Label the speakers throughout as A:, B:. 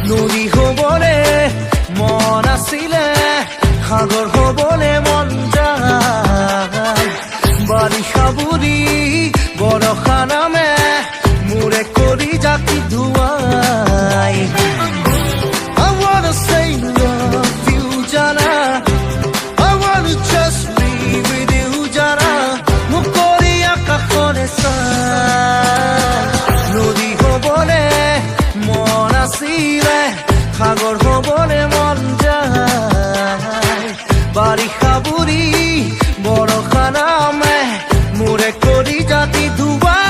A: নদী হবলে মন আছিলে সাগৰ হবলে মন যায় বাৰিষা বুলি বৰষা নামে মোৰে কৰি জাতি ধুৱাই I wanna say love you জানা I wanna just be with you জানা মোক কৰি আকাশৰে চাই নদী হবলে মন আছিলে সাগৰ হবলে মন যায় বাৰিষা বুলি বৰষা নামে মোৰে কৰি জাতি ধুৱাই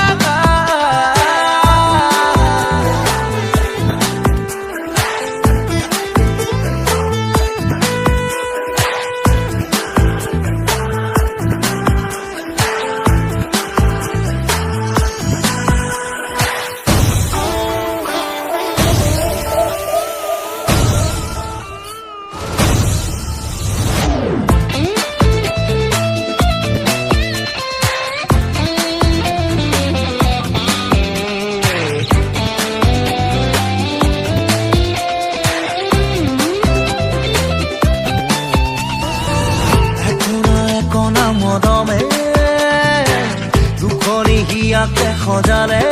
A: মৰমে দুখনি হিয়াকে সজালে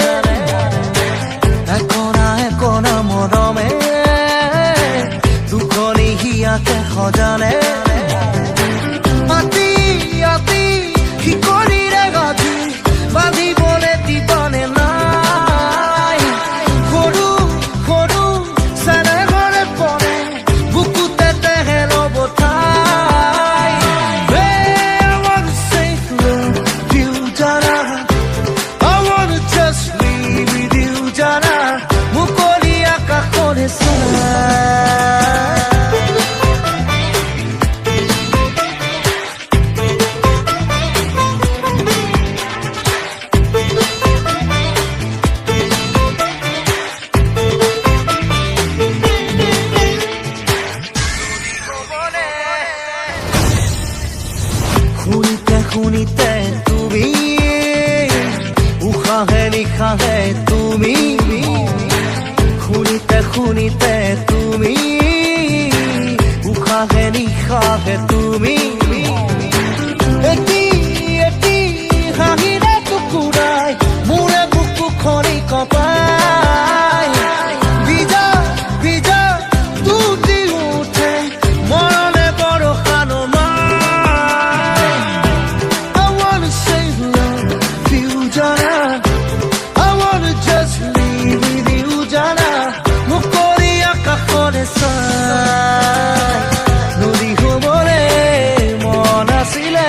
A: একনা একনা মৰমে দুখনি হিয়াকে সজালে আতি আতি শিকলিৰে গাঁঠি বান্ধিবলে দিবনে নাই সৰু সৰু চেনেহৰে পৰে বুকুতে তেহেল বঠাই শুনিতে শুনিতে তুমি উশাহে নিশাহে তুমি শুনিতে শুনিতে তুমি উশাহে নিশাহে তুমি এটি এটি হাঁহিৰে টুকুৰাই মোৰে বুকু খনি কপাই ভিজা ভিজা তুতি উঠে মৰমে বৰষা নমাই I wanna just live with you জানা মোক কৰি আকাশৰে চাই নদী হবলে মন আছিলে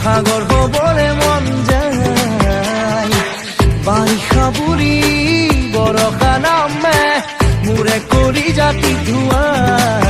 A: সাগৰ হবলে মন যায় বাৰিষা বুলি বৰষা নামে মোৰে কৰি জাতি ধুৱাই